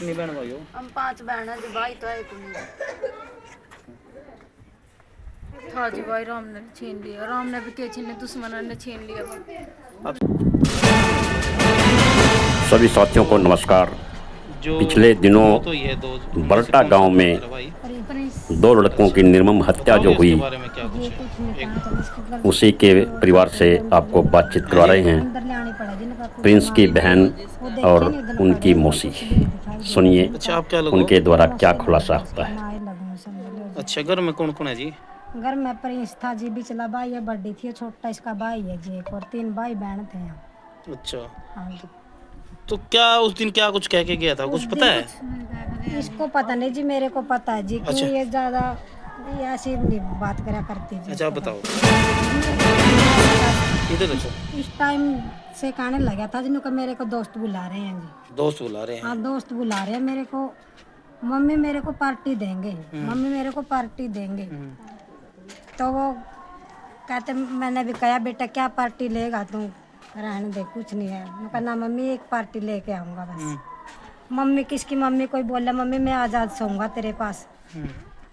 कितनी बहन भाई हो? हम 5 बहन है जी, भाई तो है कोई नहीं। था जी भाई, राम ने छीन लिया, राम ने भी के छीन लिया, दुश्मनों ने छीन लिया। अब सभी साथियों को नमस्कार। जो पिछले दिनों मौत हुई है दो, उनमें से बरटा कौन सा गांव था में मेरा भाई? 2 लड़कों की निर्मम हत्या जो बताओगे हुई, इसके बारे में क्या कुछ है? उसी के परिवार से आपको बातचीत करवा रहे हैं। प्रिंस की बहन और उनकी मौसी। सुनिए अच्छा, आप क्या लगो? उनके द्वारा क्या खुलासा होता है। अच्छा, घर में कौन कौन है जी? घर में प्रिंस था जी, बिचला भाई है, बड़ी थी, छोटा इसका भाई है जी, एक और 3 भाई बहन थे यहाँ। अच्छा, हाँ जी। तो क्या उस दिन क्या कुछ कह के गया था, कुछ पता है? इसको पता नहीं जी, मेरे को पता है जी, क्यों अच्छा। ये ज्यादा ये ऐसी नहीं बात करा करती जी। अच्छा, आप बताओ। इधर देखो। इस टाइम से कहने लगा था जिनको मेरे को दोस्त बुला रहे हैं जी। दोस्त बुला रहे हैं? हाँ, दोस्त बुला रहे हैं मेरे को, मम्मी मेरे को पार्टी देंगे, मम्मी मेरे को पार्टी देंगे। तो वो कहते, मैंने भी कहा बेटा क्या पार्टी लेगा तू, रहने दे कुछ नहीं है। मैं कहा ना मम्मी, एक पार्टी लेके आऊँगा बस। मम्मी किसकी मम्मी, कोई बोला मम्मी मैं आज सोऊंगा तेरे पास,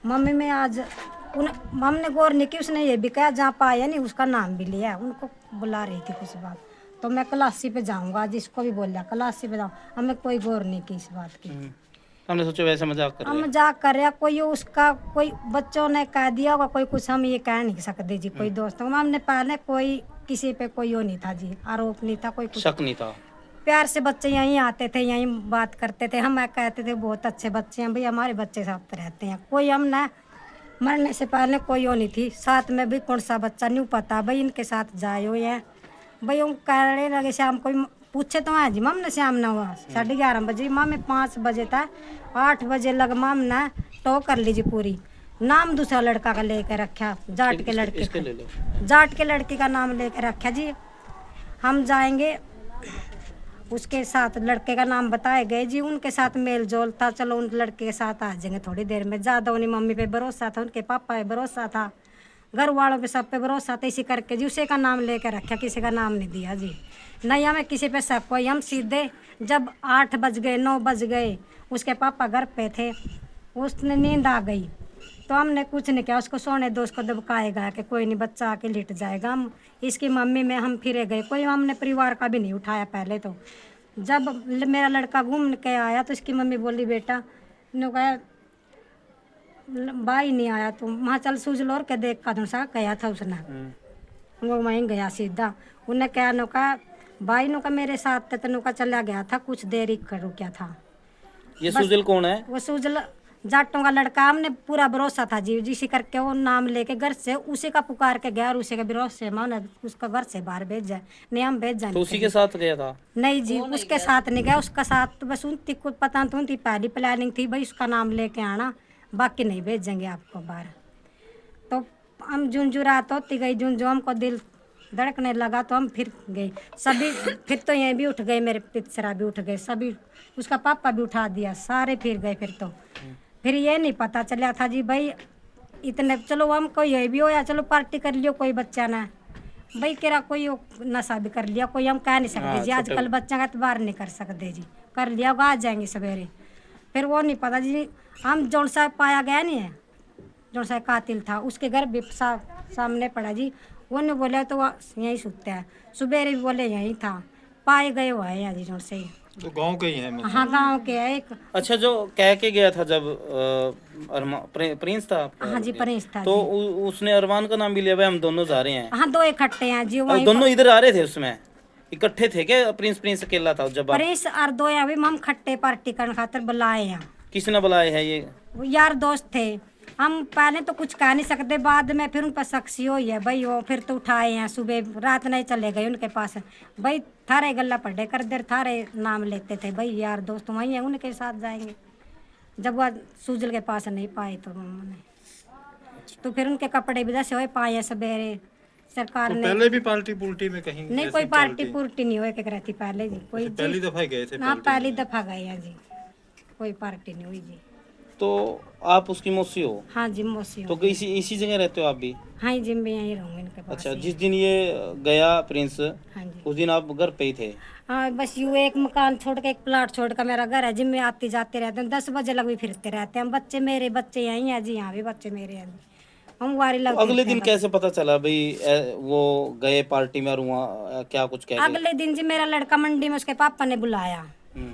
मम्मी मैं आज मम्मी ने गौर नहीं की, उसने ये भी कहा जहाँ पाया नहीं उसका नाम भी लिया, उनको बुला रही थी कुछ बात। तो मैं क्लासी पे जाऊँगा, जिसको भी बोला क्लासी पे जाऊँ, हमें कोई गौर नहीं की इस बात की। हमने सोचा वैसे मजाक कर हम रहे हैं। मजाक कर रहे हैं, कोई उसका कोई बच्चों ने कह दिया होगा, कोई कुछ हम ये कह नहीं सकते जी। कोई दोस्तों हमने पहले कोई किसी पे कोई वो नहीं था जी, आरोप नहीं था, कोई कुछ शक नहीं था। प्यार से बच्चे यहीं आते थे, यहीं बात करते थे। हम कहते थे बहुत अच्छे बच्चे हैं भाई, हमारे बच्चे साथ रहते हैं। कोई हम ना मरने से पहले कोई वो नहीं थी, साथ में भी कौन सा बच्चा नहीं पता भाई इनके साथ जाए हो या भाई। हम कहने लगे शाम कोई पूछे तो आज मम ने शाम ना हुआ 11:30 बजे, माँ में 5 बजे था, 8 बजे लग माम ने टो कर लीजिए पूरी। नाम दूसरा लड़का का लेकर रखा, जाट के लड़के इसके ले लो। जाट के लड़के का नाम लेकर रखा जी। हम जाएंगे उसके साथ, लड़के का नाम बताए गए जी, उनके साथ मेल जोल था, चलो उन लड़के के साथ आ जाएंगे थोड़ी देर में। ज़्यादा उन्हें मम्मी पे भरोसा था, उनके पापा पे भरोसा था, घर वालों पे सब पे भरोसा था, इसी करके जी उसी का नाम लेकर रखा, किसी का नाम नहीं दिया जी। नहीं हमें किसी पे शक कोई, हम सीधे जब 8 बज गए 9 बज गए, उसके पापा घर पे थे, उसने नींद आ गई तो हमने कुछ नहीं किया, उसको सोने दो, उसको दबकाएगा कि कोई नहीं बच्चा आके लेट जाएगा। हम इसकी मम्मी में हम फिरे गए, कोई हमने परिवार का भी नहीं उठाया पहले। तो जब मेरा लड़का घूम के आया तो इसकी मम्मी बोली बेटा ने कहा भाई नहीं आया, तो वहाँ चल सूझ लो और के देख का दूसरा कहा था उसने। वो वहीं गया सीधा, उन्हें क्या नो कहा भाई नो का मेरे साथ थे, तो नो का चला गया था, कुछ देर ही करो क्या था। ये सुजल कौन है? वो सूजल जाटों का लड़का, हमने पूरा भरोसा था जी, जिसी करके वो नाम लेके घर से उसी का पुकार के गया और उसी के भरोसे से माँ ने उसका घर से बाहर भेज जाए, नहीं हम भेज जाए। तो उसी के साथ गया था? नहीं जी, उसके साथ नहीं गया, उसका साथ तो बस उनकी कुछ पता तो उनकी पहली प्लानिंग थी भाई उसका नाम लेके आना, बाकी नहीं भेजेंगे आपको बाहर। तो हम झुंझुरात होती गई, जो हमको दिल धड़कने लगा तो हम फिर गए सभी। फिर तो ये भी उठ गए, मेरे पितसरा भी उठ गए, सभी उसका पापा भी उठा दिया, सारे फिर गए। फिर ये नहीं पता चला था जी भाई इतने, चलो हमको ये भी होया चलो पार्टी कर लियो, कोई बच्चा ना भाई केरा कोई नशा भी कर लिया, कोई हम कह नहीं सकते जी, आजकल बच्चा का एतबार नहीं कर सकते जी, कर लिया आ जाएंगे सवेरे। फिर वो नहीं पता जी, हम जौन सा पाया गया नहीं है, जौन सा कातिल था उसके घर भी सामने पड़ा जी, वो नहीं बोले तो यहीं सुतता है, सवेरे भी बोले यहीं था, पाए गए हुआ है यहाँ जी जौन से। तो गांव के ही है मतलब? हाँ गाँव के है एक। अच्छा, जो कह के गया था जब प्रिंस था आपका? हाँ जी प्रिंस था तो जी। उसने अरमान का नाम भी लिया, भाई हम दोनों जा रहे हैं। हाँ 2 इकट्ठे हैं जी, और वहीं दोनों इधर आ रहे थे, उसमें इकट्ठे थे क्या? प्रिंस अकेला था जब प्रिंस और 2 अभी हम खट्टे पार्टी करने खातिर बुलाए हैं। किसने बुलाया है ये? वो यार दोस्त थे, हम पहले तो कुछ कह नहीं सकते, बाद में फिर उन पर शख्सी हुई है भाई, वो फिर तो उठाए हैं, सुबह रात नहीं चले गए उनके पास भाई, थारे गल्ला पढ़े कर देर थारे नाम लेते थे भाई, यार दोस्त वहीं हैं उनके साथ जाएंगे। जब वह सूजल के पास नहीं पाए तो उन्होंने, तो फिर उनके कपड़े भी जैसे हुए पाए सवेरे सरकार तो ने। पहले भी पार्टी पुल्टी में कहीं नहीं ऐसी कोई पार्टी चलती? पुर्टी नहीं हुई रहती पहले जी, कोई पहली दफा गए थे हाँ पार्टी पहली में? दफा गए हैं जी, कोई पार्टी नहीं हुई जी। तो आप उसकी मौसी हो, हाँ जी मौसी तो हूँ। इसी इसी जगह रहते हो आप भी? हाँ जी मैं यहीं रहूँगी इनके पास अच्छा, ही। जिस दिन ये गया प्रिंस, हाँ जी उस दिन आप घर पे ही थे? हाँ बस यूँ एक मकान छोड़ के एक प्लाट छोड़ कर मेरा घर है जी, मैं आते जाते रहते हैं, 10 बजे लग भी फिरते रहते हैं। बच्चे मेरे बच्चे यहीं हैं जी, यहाँ भी बच्चे मेरे हैं जी। हम वारी तो लग अगले फिरते दिन हैं कैसे पता चला भाई वो गए पार्टी में और वहाँ क्या कुछ कह बस। गए? अगले दिन जी मेरा लड़का मंडी में उसके पापा ने बुलाया। हम्म,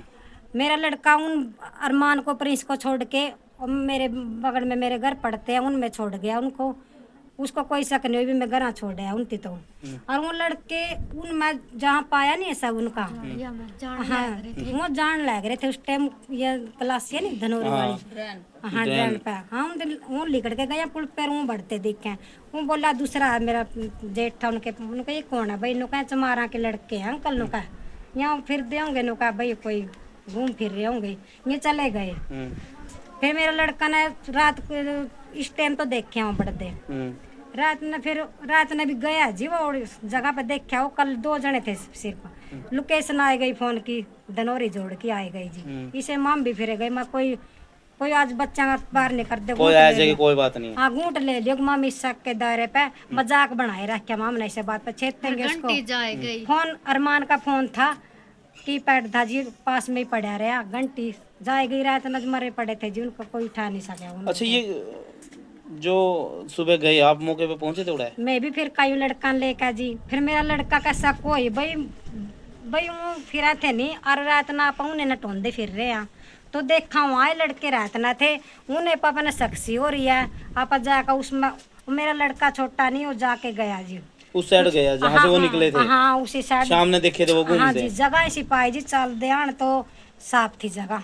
मेरा लड़का उन अरमान को प्रिंस को छोड़ के, और मेरे बगल में मेरे घर पड़ते हैं उनमें छोड़ गया उनको। उसको कोई शक नहीं भी मैं घर छोड़ आया उनकी तो। और वो लड़के उनमें जहाँ पाया नहीं ऐसा उनका, हाँ वो जान लग रहे थे उस टाइम। ये क्लास है नहीं धनौरी वाली, हाँ ड्रेन पे, हाँ वो लिकड़ के गया पुल पर, वो बढ़ते दिखे। वो बोला दूसरा है मेरा जेठ था उनके, उनका ये कौन है भाई? नुका चमारा के लड़के हैं अंकल नुका, यहाँ फिर दे होंगे नुका भाई, कोई घूम फिर रहे होंगे, ये चले गए। फिर मेरा लड़का ने रात को इस टाइम तो देखे वहाँ बढ़ते, रात ने भी गया जी वो जगह पे देखा। वो कल 2 जने थे सिर्फ, लोकेशन आ गई फोन की, धनौरी जोड़ की आ गई जी। इसे माम भी फिर गई, मैं कोई आज बच्चा का बाहर नहीं कर दे, कोई आ जाएगी कोई बात नहीं। हाँ घूट ले लियो माम इस शक के दायरे पे मजाक बनाए रखे माम ने, इसे बात पे छेदेंगे उसको। फोन अरमान का फोन था, कीपैड था जी, पास में ही पड़ा रहा, घंटी जाए गई, रात नज मरे पड़े थे जी, उनको कोई उठा नहीं सका। अच्छा, ये जो सुबह गए आप मौके पे पहुंचे थे उड़ाए? मैं भी फिर कई लड़का लेकर जी, फिर मेरा लड़का का शक कोई भाई वो फिरा थे नहीं, और रात ना आप उन्हें नटोंदे फिर रहे हैं, तो देखा वहाँ लड़के रात ना थे, उन्हें पापा ने सक्सी हो रही है। आप जाकर उसमें मेरा लड़का छोटा नहीं, वो जाके गया जी उस साइड गया जहाँ से वो निकले थे? हाँ उसी साइड शाम ने देखे थे वो हाँ घूमते? जी जगह ऐसी पाई जी, चल ध्यान तो साफ थी जगह।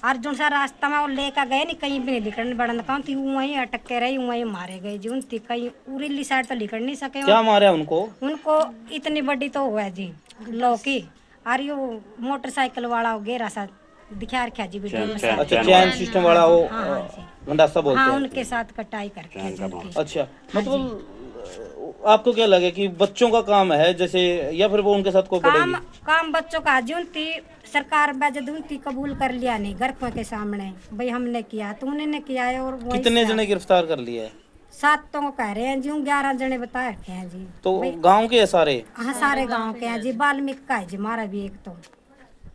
और जो सा रास्ता में वो लेकर गए नहीं, कहीं भी नहीं निकलने बड़न का थी, वहीं अटक के रही, वहीं मारे गए जी। उनकी कहीं उरीली साइड तो निकल नहीं सके। क्या मारा उनको? उनको इतनी बड़ी तो हुआ जी लौकी, और ये मोटरसाइकिल वाला गेरा सा दिखा रखा जी वीडियो में। अच्छा, चैन सिस्टम वाला वो हाँ जी, गंडासा बोलते हाँ हैं? उनके साथ कटाई करके जी उनकी। अच्छा, मतलब आपको क्या लगे कि बच्चों का काम है जैसे, या फिर वो उनके साथ कोई पड़ेगी? काम बच्चों का जी, उनकी सरकार बजद उनकी कबूल कर लिया नहीं घर के सामने भाई हमने किया, तो उन्होंने किया है। और वही कितने जने गिरफ्तार कर लिए? 7 तो कह रहे हैं जी, 11 जने बता रखे हैं जी। तो गांव के है सारे? हाँ सारे गांव के हैं जी, वाल्मीकि का है जी हमारा भी एक तो।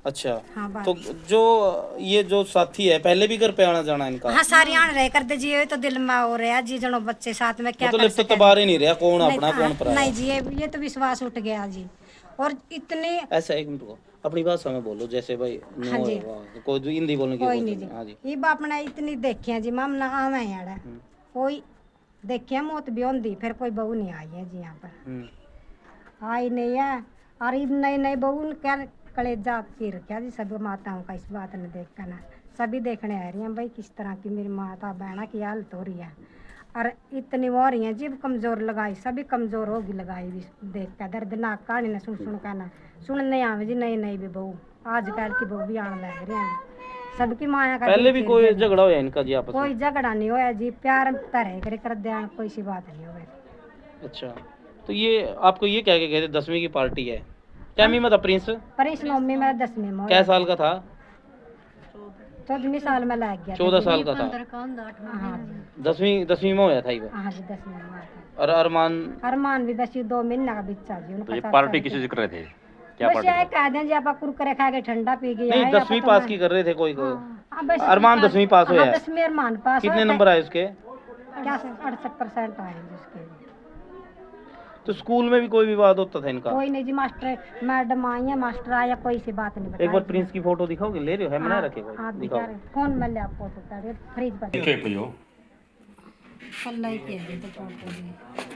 अच्छा, हाँ तो जो साथी है पहले भी घर पे आना जाना इनका? हाँ सारी आन रहे कर दे जी, ये तो दिल में हो रहा है जी, जनो बच्चे साथ में क्या मतलब कर लिप्त सके। तबार ही नहीं रहा कौन नहीं, अपना कौन पराया? नहीं जी ये तो विश्वास उठ गया जी। और इतनी ऐसा, एक मिनट को अपनी भाषा में बोलो, जैसे भाई हाँ जी। कोई हिंदी बोलने की कोई बोलते नहीं नहीं। हाँ जी। जी, ये बाप ने इतनी देखी है जी, मामला आवे यार कोई देखिए मौत भी होंदी, फिर कोई बहू नहीं आई है जी यहाँ पर, आई नहीं है। और नई नई बहू क्या कलेजा पी रखा जी सब माताओं का, इस बात ने देख कर ना सभी देखने आ रही हैं भाई किस तरह की मेरी माता बहना की हालत हो रही है। और इतनी वो रही है जी कमजोर लगाई, सभी कमजोर होगी लगाई भी देख कर, दर्दनाक कहानी ना सुन कर ना सुनने आवे जी। नई नई भी बहू आजकल की बहू भी आने लग रही है, सबकी माया का। पहले भी कोई झगड़ा होया इनका जी आपस में? कोई झगड़ा नहीं होया जी, प्यार तरह करे कर दिया, कोई सी बात नहीं हुई। अच्छा, तो ये आपको ये क्या कहते 10वीं की पार्टी है? क्या में था प्रिंस? प्रिंस नौवीं में 10वीं में। क्या साल का था? 14वीं साल में लग गया। 14 साल का था। हाँ जी 10वीं में होया था ये? हाँ जी 10वीं में हुआ था। और अरमान भी 2 महीने का बच्चा जी उनका। ये पार्टी किसी से कर रहे थे? क्या बस पार्टी? ये कह दें जी आप कुरकुरे खा के ठंडा पी गया नहीं, है, 10वीं पास की कर रहे थे कोई अरमान 10वीं पास हाँ, हुआ है? 10वीं अरमान पास। कितने नंबर आए उसके? क्या 68% आए जी उसके। तो स्कूल में भी कोई विवाद होता था इनका? कोई नहीं जी, मास्टर मैडम आई है, मास्टर आया, कोई सी बात नहीं बताई। एक बार प्रिंस की फोटो दिखाओगे? ले रहे हो? है मना रखे कोई? हाँ दिखाओ। फोन में ले आप फोटो फ्रिज पर ठीक है, कल ही किया जी तो फोटो जी।